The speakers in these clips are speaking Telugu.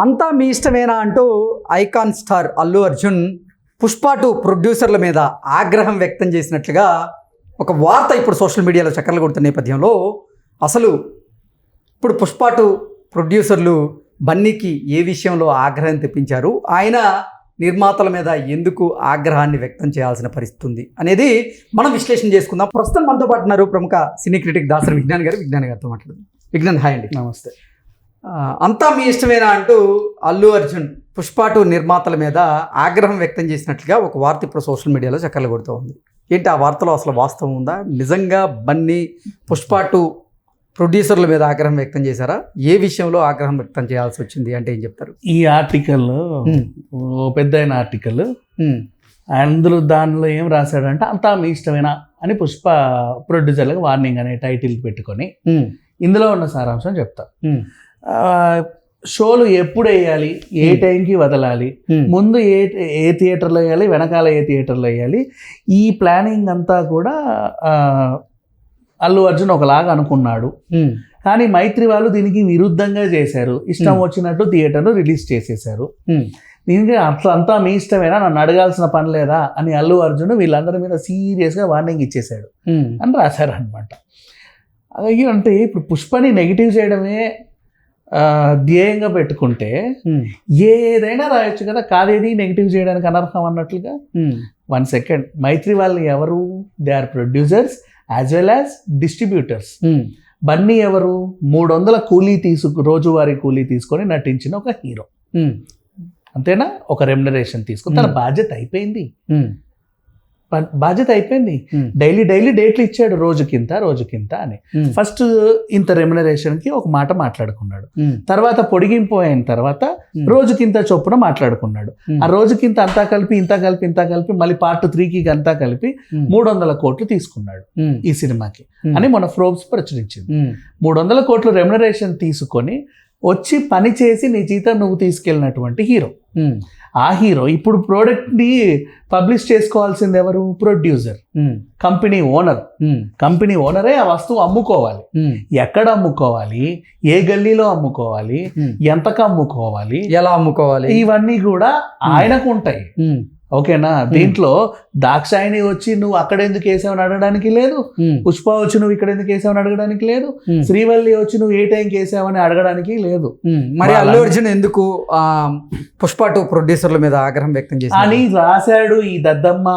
అంతా మీ ఇష్టమేనా అంటూ ఐకాన్ స్టార్ అల్లు అర్జున్ పుష్ప 2 ప్రొడ్యూసర్ల మీద ఆగ్రహం వ్యక్తం చేసినట్లుగా ఒక వార్త ఇప్పుడు సోషల్ మీడియాలో చక్కర్లు కొడుతున్న నేపథ్యంలో అసలు ఇప్పుడు పుష్ప 2 ప్రొడ్యూసర్లు బన్నీకి ఏ విషయంలో ఆగ్రహం తెప్పించారు, ఆయన నిర్మాతల మీద ఎందుకు ఆగ్రహాన్ని వ్యక్తం చేయాల్సిన పరిస్థితి ఉంది అనేది మనం విశ్లేషణ చేసుకుందాం. ప్రస్తుతం మనతో పాటు ఉన్నారు ప్రముఖ సినీ క్రిటిక్ దాసరి విజ్ఞాన్ గారితో మాట్లాడుతున్నాం. విజ్ఞాన్, హాయ్ అండి. నమస్తే. అంతా మీ ఇష్టమేనా అంటూ అల్లు అర్జున్ పుష్ప 2 నిర్మాతల మీద ఆగ్రహం వ్యక్తం చేసినట్లుగా ఒక వార్త ఇప్పుడు సోషల్ మీడియాలో చక్కర్లు కొడుతూ ఉంది. ఏంటి ఆ వార్తలో అసలు వాస్తవం ఉందా? నిజంగా బన్నీ పుష్ప 2 ప్రొడ్యూసర్ల మీద ఆగ్రహం వ్యక్తం చేశారా? ఏ విషయంలో ఆగ్రహం వ్యక్తం చేయాల్సి వచ్చింది అంటే ఏం చెప్తారు? ఈ ఆర్టికల్ పెద్దయిన ఆర్టికల్, అందులో దానిలో ఏం రాశాడంటే అంతా మీ ఇష్టమేనా అని పుష్ప ప్రొడ్యూసర్లకు వార్నింగ్ అనే టైటిల్ పెట్టుకొని ఇందులో ఉన్న సారాంశం చెప్తా. షోలు ఎప్పుడు వేయాలి, ఏ టైంకి వదలాలి, ముందు ఏ థియేటర్లో వేయాలి, వెనకాల ఏ థియేటర్లో వేయాలి, ఈ ప్లానింగ్ అంతా కూడా అల్లు అర్జున్ ఒకలాగా అనుకున్నాడు. కానీ మైత్రి వాళ్ళు దీనికి విరుద్ధంగా చేశారు. ఇష్టం వచ్చినట్టు థియేటర్ను రిలీజ్ చేసేసారు. దీనికి అంతా మీ ఇష్టమేనా, నన్ను అడగాల్సిన పని లేదా అని అల్లు అర్జున్ వీళ్ళందరి మీద సీరియస్గా వార్నింగ్ ఇచ్చేశాడు అని రాశారు అనమాట. అలాగే అంటే ఇప్పుడు పుష్పని నెగిటివ్ చేయడమే ధ్యేయంగా పెట్టుకుంటే ఏదైనా రాయొచ్చు కదా, కాదేది నెగిటివ్ చేయడానికి అనర్హం అన్నట్లుగా. 1 సెకండ్, మైత్రి వాళ్ళు ఎవరు? They are producers as well as distributors. Bunny ఎవరు? 300 రోజువారీ కూలీ తీసుకొని నటించిన ఒక హీరో, అంతేనా? ఒక రెమ్యునరేషన్ తీసుకుని తన బాధ్యత అయిపోయింది. డైలీ డేట్లు ఇచ్చాడు, రోజుకింత అని. ఫస్ట్ ఇంత రెమ్యునరేషన్కి ఒక మాట మాట్లాడుకున్నాడు. తర్వాత పొడిగింపు అయిన తర్వాత రోజుకింత చొప్పున మాట్లాడుకున్నాడు. ఆ రోజుకింత అంతా కలిపి ఇంత కలిపి మళ్ళీ పార్ట్ 3కి అంతా కలిపి 300 కోట్లు తీసుకున్నాడు ఈ సినిమాకి అని మన ఫోర్బ్స్ ప్రచురించింది. 300 కోట్లు రెమ్యునరేషన్ తీసుకొని వచ్చి పని చేసి నీ జీతం నువ్వు తీసుకెళ్ళినటువంటి హీరో. ఆ హీరో ఇప్పుడు ప్రోడక్ట్ని పబ్లిష్ చేసుకోవాల్సింది ఎవరు? Producer, company owner. కంపెనీ ఓనరే ఆ వస్తువు అమ్ముకోవాలి. ఎక్కడ అమ్ముకోవాలి, ఏ గల్లీలో అమ్ముకోవాలి, ఎంతకు అమ్ముకోవాలి, ఎలా అమ్ముకోవాలి, ఇవన్నీ కూడా ఆయనకు ఉంటాయి. ఓకేనా? దీంట్లో దాక్షాయిని వచ్చి నువ్వు అక్కడ ఎందుకు వేసావని అడగడానికి లేదు, పుష్ప వచ్చి నువ్వు ఇక్కడ ఎందుకు వేసావని అడగడానికి లేదు, శ్రీవల్లి వచ్చి నువ్వు ఏ టైంకి వేసావని అడగడానికి లేదు. మరి అల్లు అర్జున్ ఎందుకు పుష్ప 2 ప్రొడ్యూసర్ల మీద ఆగ్రహం వ్యక్తం చేసి అని రాశాడు ఈ దద్దమ్మ?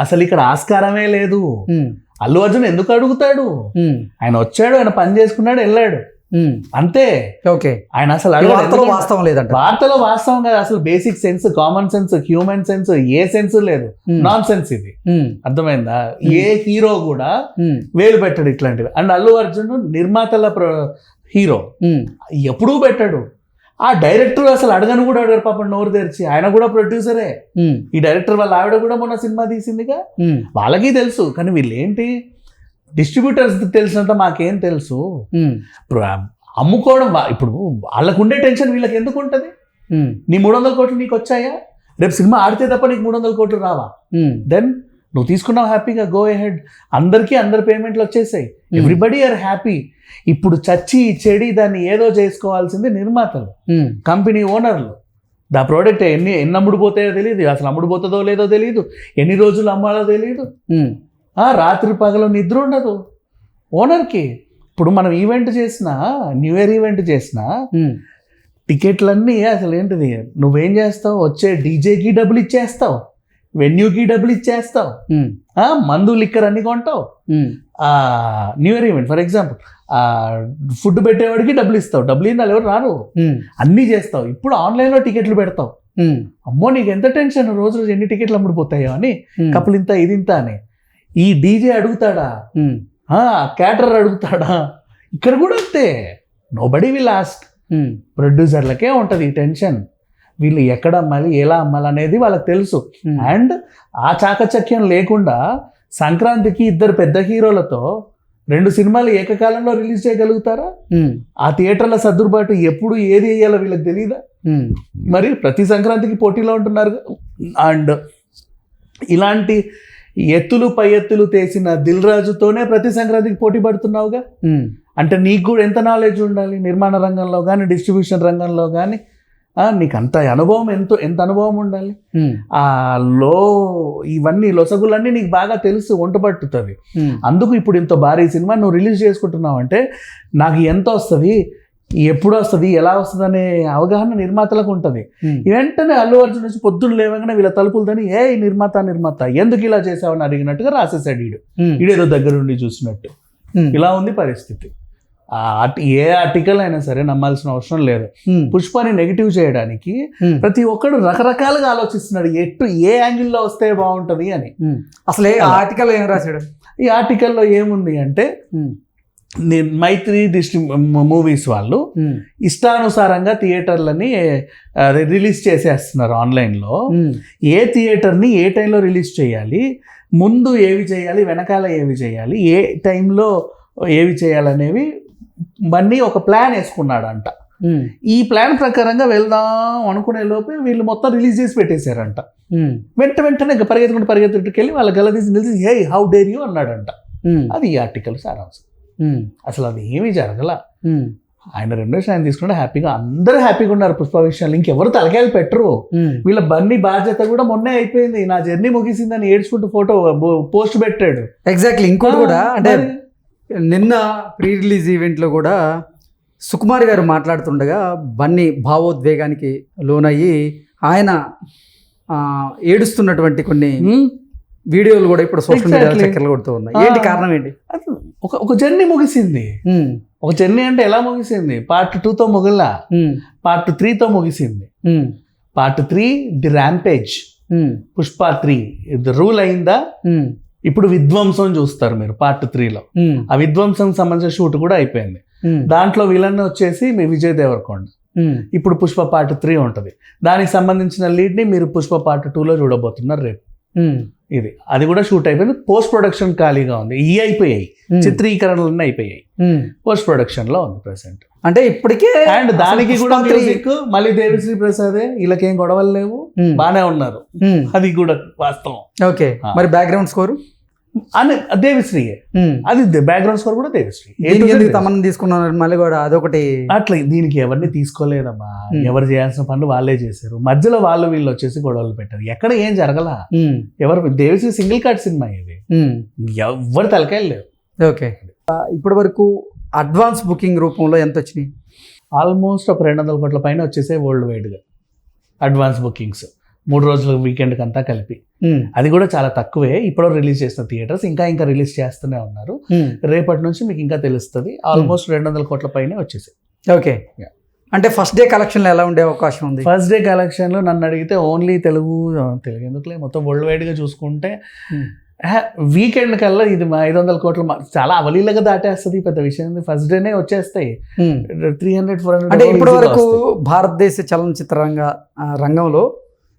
అసలు ఇక్కడ ఆస్కారమే లేదు. అల్లు అర్జున్ ఎందుకు అడుగుతాడు? ఆయన వచ్చాడు, ఆయన పని చేసుకున్నాడు, వెళ్ళాడు, అంతే. ఓకే, ఆయన అసలు వాస్తవం లేదంట. వార్తలో వాస్తవం కాదు, అసలు basic sense, common sense, human sense, ఏ సెన్స్ లేదు, నాన్ సెన్స్ ఇది. అర్థమైందా? ఏ హీరో కూడా వేలు పెట్టాడు ఇట్లాంటివి. అండ్ అల్లు అర్జున్ నిర్మాతల హీరో ఎప్పుడూ పెట్టాడు. ఆ డైరెక్టర్ అసలు అడగను కూడా అడగారు పాపం, నోరు తెరిచి. ఆయన కూడా ప్రొడ్యూసరే. ఈ డైరెక్టర్ వాళ్ళ ఆవిడ కూడా మొన్న సినిమా తీసిందిగా, వాళ్ళకి తెలుసు. కానీ వీళ్ళు ఏంటి, డిస్ట్రిబ్యూటర్స్ తెలిసినంత మాకేం తెలుసు. ఇప్పుడు అమ్ముకోవడం, ఇప్పుడు వాళ్ళకు ఉండే టెన్షన్ వీళ్ళకి ఎందుకు ఉంటుంది? నీ 300 కోట్లు నీకు వచ్చాయా? రేపు సినిమా ఆడితే తప్ప నీకు 300 కోట్లు రావా? దెన్ నువ్వు తీసుకున్నావు, హ్యాపీగా గో ఎహెడ్. అందరికీ అందరి పేమెంట్లు వచ్చేసాయి, ఎవ్రీబడి ఆర్ హ్యాపీ. ఇప్పుడు చచ్చి చెడి దాన్ని ఏదో చేసుకోవాల్సింది నిర్మాతలు, కంపెనీ ఓనర్లు. దా ప్రోడక్ట్ ఎన్ని అమ్ముడుపోతాయో తెలియదు, అసలు అమ్ముడుపోతుందో లేదో తెలియదు, ఎన్ని రోజులు అమ్మాలో తెలియదు, రాత్రి పగలు నిద్ర ఉండదు ఓనర్కి. ఇప్పుడు మనం ఈవెంట్ చేసినా, న్యూ ఇయర్ ఈవెంట్ చేసినా టికెట్లన్నీ అసలు ఏంటిది, నువ్వేం చేస్తావు? వచ్చే డీజేకి డబ్బులు ఇచ్చేస్తావు, వెన్యూకి డబ్బులు ఇచ్చేస్తావు, మందు లిక్కర్ అన్ని కొంటావు. New year event for example, food పెట్టేవాడికి డబ్బులు ఇస్తావు, డబ్బులు ఇవ్వాలి ఎవరు రారు, అన్నీ చేస్తావు. ఇప్పుడు ఆన్లైన్లో టికెట్లు పెడతావు. అమ్మో నీకు ఎంత టెన్షన్, రోజు ఎన్ని టికెట్లు అమ్ముడిపోతాయో అని, కప్పులు ఇంత ఇది ఇంత అని. ఈ డీజే అడుగుతాడా, క్యాటరర్ అడుగుతాడా? ఇక్కడ కూడా అంతే, నోబడీ విల్ ఆస్క్. ప్రొడ్యూసర్లకే ఉంటుంది ఈ టెన్షన్, వీళ్ళు ఎక్కడ అమ్మాలి, ఎలా అమ్మాలి అనేది వాళ్ళకి తెలుసు. అండ్ ఆ చాకచక్యం లేకుండా సంక్రాంతికి 2 పెద్ద హీరోలతో 2 సినిమాలు ఏకకాలంలో రిలీజ్ చేయగలుగుతారా? ఆ థియేటర్ల సర్దుబాటు ఎప్పుడు ఏది వేయాలో వీళ్ళకి తెలియదా? మరి ప్రతి సంక్రాంతికి పోటీలో ఉంటున్నారు. అండ్ ఇలాంటి ఎత్తులు పై ఎత్తులు తీసిన దిల్ రాజుతోనే ప్రతి సంక్రాంతికి పోటీ పడుతున్నావుగా. అంటే నీకు కూడా ఎంత నాలెడ్జ్ ఉండాలి నిర్మాణ రంగంలో కానీ, డిస్ట్రిబ్యూషన్ రంగంలో కానీ. నీకు అంత అనుభవం ఎంత అనుభవం ఉండాలి, ఉమ్, ఆ ఇవన్నీ లొసగులన్నీ నీకు బాగా తెలుసు, వంట పట్టుతుంది. ఉమ్, అందుకు ఇప్పుడు ఇంత భారీ సినిమా నువ్వు రిలీజ్ చేసుకుంటున్నావు అంటే నాకు ఎంత వస్తుంది, ఎప్పుడు వస్తుంది, ఎలా వస్తుంది అనే అవగాహన నిర్మాతలకు ఉంటుంది. ఉమ్, వెంటనే అల్లు అర్జున్ నుంచి పొద్దున్న లేవగానే వీళ్ళ తలుపులతోని నిర్మాత ఎందుకు ఇలా చేసావని అడిగినట్టుగా రాసేసాడు వీడు, ఉమ్, వీడేదో దగ్గర నుండి చూసినట్టు. ఉమ్, ఇలా ఉంది పరిస్థితి. ఏ ఆర్టికల్ అయినా సరే నమ్మాల్సిన అవసరం లేదు. ఉమ్, పుష్పని నెగిటివ్ చేయడానికి ఉమ్, ప్రతి ఒక్కడు రకరకాలుగా ఆలోచిస్తున్నాడు, ఏ యాంగిల్లో వస్తే బాగుంటుంది అని. ఉమ్. అసలు ఆర్టికల్ ఏం రాశాడు? ఈ ఆర్టికల్లో ఏముంది అంటే ఉమ్, మైత్రి మూవీస్ వాళ్ళు ఉమ్, ఇష్టానుసారంగా థియేటర్లని రిలీజ్ చేసేస్తున్నారు ఆన్లైన్లో. ఉమ్, ఏ థియేటర్ని ఏ టైంలో రిలీజ్ చేయాలి, ముందు ఏవి చేయాలి, వెనకాల ఏవి చేయాలి, ఏ టైంలో ఏవి చేయాలనేవి బన్నీ ఒక ప్లాన్ వేసుకున్నాడంట. ఉమ్, ఈ ప్లాన్ ప్రకారంగా వెళ్దాం అనుకునే లోపే వీళ్ళు మొత్తం రిలీజ్ చేసి పెట్టేశారంట. ఉమ్, వెంటనే పరిగెత్తుకెళ్ళి వాళ్ళ గలదీసి నిలిచి హౌ డేర్ యూ అన్నాడంట. ఉమ్, అది ఈ ఆర్టికల్ సారాంశం. ఉమ్, అసలు అది ఏమీ జరగల. ఉమ్, ఆయన 2 ఆయన తీసుకుంటే హ్యాపీగా అందరూ హ్యాపీగా ఉన్నారు పుష్ప విషయాలు. ఇంకెవరు తలకాయలు పెట్టరు. ఉమ్, వీళ్ళ బన్నీ బాధ్యత కూడా మొన్నే అయిపోయింది. నా జర్నీ ముగిసిందని ఏడ్చుకుంటూ ఫోటో పోస్ట్ పెట్టాడు. ఎగ్జాక్ట్లీ. ఇంకోటి కూడా అంటే నిన్న ప్రీ రిలీజ్ ఈవెంట్లో కూడా సుకుమార్ గారు మాట్లాడుతుండగా బన్నీ భావోద్వేగానికి లోనయ్యి ఆయన ఏడుస్తున్నటువంటి కొన్ని వీడియోలు కూడా ఇప్పుడు సోషల్ మీడియాలో Exactly. చక్కర్లు కొడుతూ ఉన్నాయి. ఏంటి కారణం ఏంటి? అది ఒక జర్నీ ముగిసింది. ఉమ్, ఒక జర్నీ అంటే ఎలా ముగిసింది? పార్ట్ 2తో ముగిలా, ఉమ్, పార్ట్ 3తో ముగిసింది. ఉమ్, పార్ట్ 3 ది ర్యాంపేజ్, ఉమ్, పుష్ప 3 ఇది రూల్ అయిందా? ఉమ్, ఇప్పుడు విధ్వంసం చూస్తారు మీరు పార్ట్ 3లో. ఉమ్, ఆ విధ్వంసం సంబంధించిన షూట్ కూడా అయిపోయింది. ఉమ్, దాంట్లో విలన్ వచ్చేసి మీ విజయ్ దేవరకొండ. ఉమ్, ఇప్పుడు పుష్ప పార్ట్ 3 ఉంటుంది. దానికి సంబంధించిన లీడ్ని మీరు పుష్ప పార్ట్ 2లో చూడబోతున్నారు రేపు. ఉమ్, అది కూడా షూట్ అయిపోయింది. పోస్ట్ ప్రొడక్షన్ ఖాళీగా ఉంది. అయిపోయాయి, చిత్రీకరణలన్నీ అయిపోయాయి, ఉమ్. పోస్ట్ ప్రొడక్షన్ లో ఉంది ప్రెసెంట్. అంటే ఇప్పటికే అండ్ దానికి అసలు కూడా పుష్ప 3 మ్యూజిక్ మళ్ళీ దేవిశ్రీ ప్రసాదే. వీళ్ళకేం గొడవలు లేవు, ఉమ్, బాగానే ఉన్నారు. ఉమ్, అది కూడా వాస్తవం. ఓకే. మరి బ్యాక్గ్రౌండ్ స్కోర్ అని దేవిశ్రీయే. అది బ్యాక్గ్రౌండ్ స్కోర్ కూడా దేవిశ్రీ. తమను తీసుకున్నారు మళ్ళీ కూడా అదొకటి. అట్లా దీనికి ఎవరిని తీసుకోలేదమ్మా. ఎవరు చేయాల్సిన పనులు వాళ్ళే చేశారు. మధ్యలో వీళ్ళు వచ్చేసి గొడవలు పెట్టారు. ఎక్కడ ఏం జరగల. ఉమ్, ఎవరు దేవిశ్రీ సింగిల్ కార్డ్ సినిమా ఇది. ఉమ్, ఎవరు తలకాయలు లేవు. ఓకే. ఇప్పటి వరకు అడ్వాన్స్ బుకింగ్ రూపంలో ఎంత వచ్చినాయి? ఆల్మోస్ట్ ఒక 200 కోట్ల పైన వచ్చేసే వరల్డ్ వైడ్గా అడ్వాన్స్ బుకింగ్స్ 3 రోజుల వీకెండ్కి అంతా కలిపి. ఉమ్, అది కూడా చాలా తక్కువే. ఇప్పుడు రిలీజ్ చేసిన థియేటర్స్ ఇంకా రిలీజ్ చేస్తూనే ఉన్నారు. ఉమ్, రేపటి నుంచి మీకు ఇంకా తెలుస్తుంది. ఆల్మోస్ట్ 200 కోట్ల పైనే వచ్చేసాయి. ఓకే. Yeah. అంటే ఫస్ట్ డే కలెక్షన్లో ఎలా ఉండే అవకాశం ఉంది? ఫస్ట్ డే కలెక్షన్లో నన్ను అడిగితే ఓన్లీ తెలుగు ఎందుకులే, మొత్తం వరల్డ్ వైడ్గా చూసుకుంటే వీకెండ్ కల్లా ఇది 500 కోట్లు చాలా అవలీలగా దాటేస్తుంది. పెద్ద విషయం. ఫస్ట్ డేనే వచ్చేస్తాయి 300-400. అంటే ఇప్పటి వరకు భారతదేశ చలనచిత్ర రంగంలో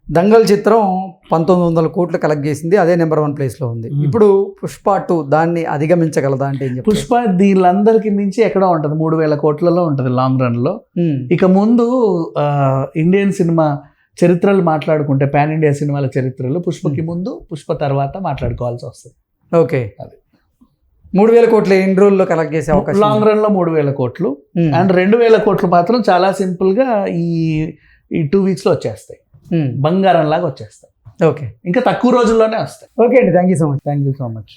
దంగల్ చిత్రం 1900 కోట్లు కలెక్ట్ చేసింది. అదే నెంబర్ 1 ప్లేస్లో ఉంది. ఇప్పుడు పుష్ప 2 దాన్ని అధిగమించగలదా అంటే ఏం చెప్తారు? పుష్ప దీనిలందరికీ మించి ఎక్కడో ఉంటుంది, 3000 కోట్లలో ఉంటుంది లాంగ్ రన్లో. ఇక ముందు ఇండియన్ సినిమా చరిత్రలు మాట్లాడుకుంటే, పాన్ ఇండియా సినిమాల చరిత్రలు పుష్పకి ముందు, పుష్ప తర్వాత మాట్లాడుకోవాల్సి వస్తుంది. ఓకే. 3000 కోట్లు ఎన్ని రోజుల్లో కలెక్ట్ చేసే అవకాశం? లాంగ్ రన్ లో 3000 కోట్లు. అండ్ 2000 కోట్లు మాత్రం చాలా సింపుల్ గా ఈ 2 weeks లో వచ్చేస్తాయి. బంగారం లాగా వచ్చేస్తాయి. ఓకే. ఇంకా తక్కువ రోజుల్లోనే వస్తాయి. ఓకే అండి, thank you so much. Thank you so much.